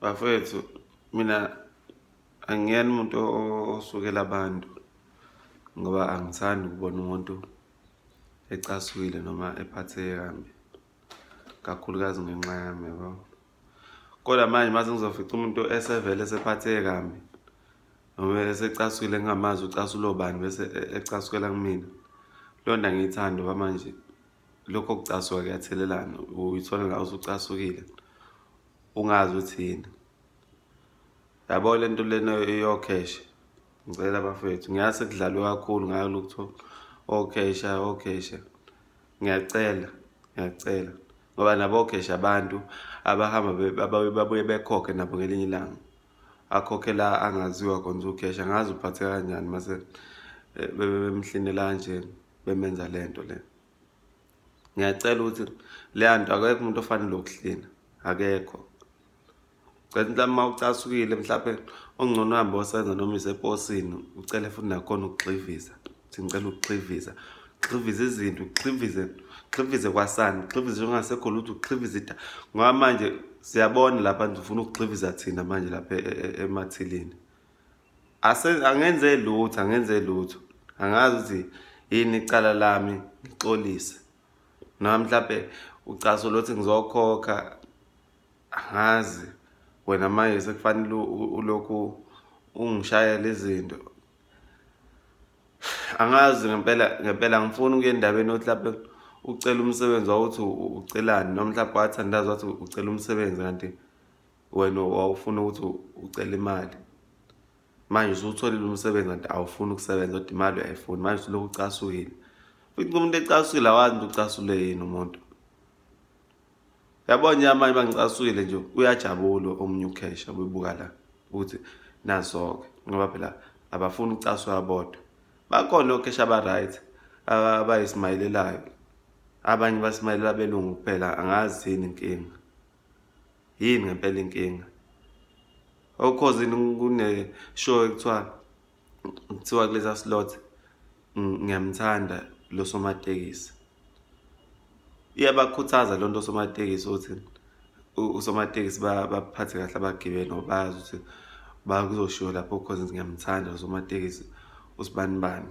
Bafethu, mina angiyena umuntu osukela abantu ngoba angithandi ukubona umuntu ecasukile noma ephatheke kambi, kakhulukazi ngenxa yami yabo. Kodwa manje mase ngizofica umuntu esevele esephatheke kambi noma esecasukile ngingamazi ucasula obani bese ecasukela kumina. Lona angiyithandi ngoba manje lokho kucasuka kuyathelelana, uyithola nawe usucasukile ungazi uthi yini. Yabo le nto lena yokhesha, ngicela bafethu, ngiyazi sekudlalwe kakhulu ngayo lokuthiwa okhesha. Ngiyacela ngoba nabo okhesha abantu abahamba babuye bekhokhe nabo ngelinye ilanga. Akhokhela angaziwa khona ukhesha, ngazi uphatheka kanjani mase bemhlinela kanje bemenza lento le. Ngiyacela ukuthi leya nto akekho umuntu ofanele ukuhlina, akekho. Cela mhlawumbe uma ucasukile mhlawumbe ongcono uhambe osenza noma iseposini ucele futhi nakhona ukugxivisa. Ngicela ukugxivisa. Ugxivize izinto, ugxivize kwasani, ugxivize ungasekho lutho, ugxivize ngoba manje siyabona lapha nje ufuna ukugxiviza thina manje lapha emathilini. Angenze lutho. Angazi ukuthi yini icala lami ngixolise. Noma mhlawumbe ucasula ukuthi ngizokhokha, angazi. Wena manje sekufanele ulokhu ungishayela izinto. Angazi ngempela ngifuna ukuya endabeni othi lapho ucela umsebenzi wawuthi ucelani noma mhlawumbe wathandaza wathi ucela umsebenzi kanti wena wawufuna ukuthi ucela imali. Manje usutholile umsebenzi kanti awufuni ukusebenza kodwa imali uyayifuna. Manje usulokhu ucasukile. Futhi umuntu ecasukile awazi ukuthi ucasule yini umuntu. Yabona nje manje bangicasukile nje uyajabula omunye ukhesha ububuka la ukuthi naso-ke ngoba phela abafuni ukucasula bodwa. Bakhona okhesha aba-right abayismayilelayo, abanye basmayilela belungu kuphela. Angazi yini inkinga, yini ngempela inkinga. Okhozini kune-show kuthiwa kulesa slot ngiyamthanda lo somatekisi. Iyabakhuthaza lonto somatekisi ukuthi usomatekisi baphathe kahle abagibeli ngoba bayazi ukuthi bakuzoshiwo lapho cause ngiyamthanda lo somatekisi usibani.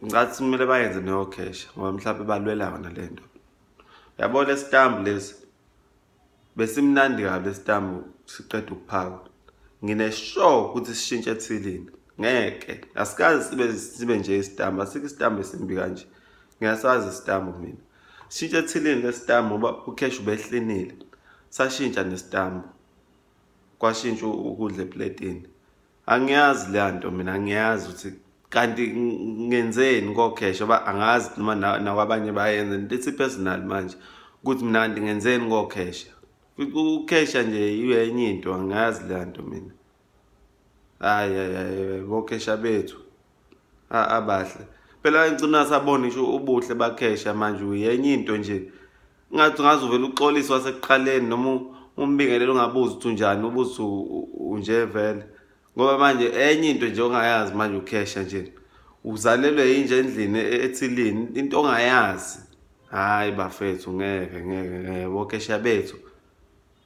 Ngicathi kumele bayenze neyokhesha ngoba mhlawumbe balwela yona lento. Yabona lesitambu lesi besimnandi kabi lesitambu siqeda ukuphakwa. Ngine-show ukuthi sishintshe ethilini. Ngeke, asikaze sibe nje isitambu, asikho isitambu esimbi kanje. Ngiyasazi isitambu mina. Sishintshe ethilini lesitambu ngoba ukhesha ubehlinile. Sashintsha nesitambu. Kwashintsha ukudla epletini. Angiyazi le nto mina, angiyazi ukuthi kanti ngenzeni ngokhesha ngoba angazi noma nakwabanye bayenze ntithi personal manje ukuthi mina kanti ngenzeni ngokhesha. Ukhesha nje iyenye into, angazi le nto mina. Hayi bokhesha bethu abahle. Phela ngicina sabona ngisho ubuhle bakhesha manje uyenye into nje. Ngathi uvela uxolisa wasekuqaleni noma umbingelele ungabuzi ukuthi unjani, ubuthi unje vele. Ngoba manje enye into nje ongayazi manje ukhesha nje. Uzalelwe yinje endlini ethilini into ongayazi. Hayi bafethu ngeke bokhesha bethu.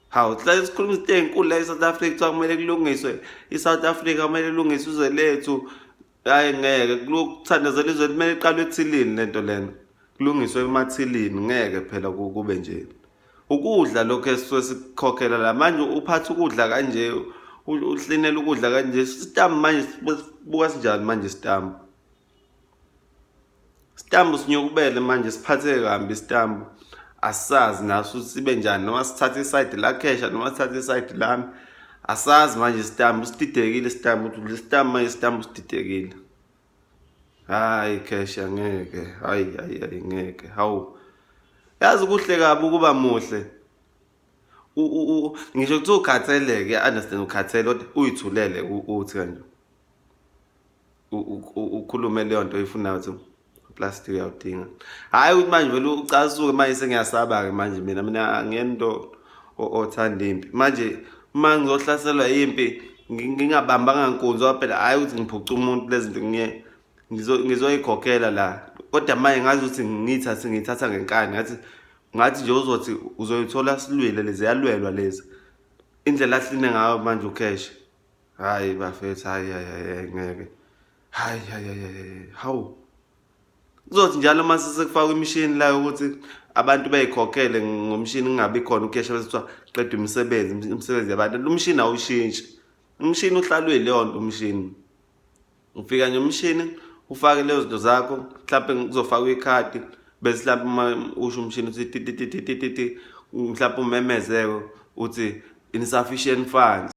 Hawu sihlale sikhuluma izinto ezinkulu la eSouth Africa kuthiwa kumele kulungiswe. iSouth Africa kumele ilungiswe izwe lethu. Hayi ngeke kulokuthandazela izwe kumele iqalwe ethilini lento lena. Kulungiswe emathilini ngeke phela kube nje. Ukudla lokho esisuke sikukhokhela la manje uphatha ukudla kanje, uhlinela ukudla kanje. Isitambu manje sibuka sinjani manje isitambu? Isitambu sinyokubele manje siphatheke kambi isitambu. Asazi naso sibe njani noma sithatha iside la khesha noma sithatha iside lami. Asazi manje isitambu sididekile isitambu ukuthi isitambu manje isitambu sididekile. Hayi khesha ngeke, hayi ngeke. Hawu. Yazi kuhle kabi ukuba muhle. Ngisho ukuthi ukhathaleke, understand ukhathele kodwa uyithulele uthi kanje. Ukhulume leyo nto oyifunayo ukuthi plastic uyawudinga. Hayi ukuthi manje vele ucasuke manje sengiyasaba ke manje mina ngento othanda impi. Manje uma ngizohlaselwa impi ngingabambanga nkunzi ngoba phela hayi ukuthi ngiphuca umuntu lezi zinto ngizoyikhokhela la. Kodwa manje ngazi ukuthi ngiyithatha ngenkani ngathi nje uzothi uzoyithola silwile lezi yalwelwa lezi. indlela asine ngayo manje ucash. Hayi bafethu, hayi ngeke. Hayi. Hawu. Kuzothi njalo mase sekufaka imishini la ukuthi abantu bayikhokhele ngomshini kungabi khona ucash bese kuthiwa qeda imisebenzi yabantu. Lo mshini awushintshi. Umshini uhlalwe leyo nto umshini. Ufika nje umshini ufake lezo zinto zakho, mhlawumbe kuzofakwa ikhadi bese mhlawumbe uma usho umshini uthi mhlawumbe umemezeko uthi insufficient funds.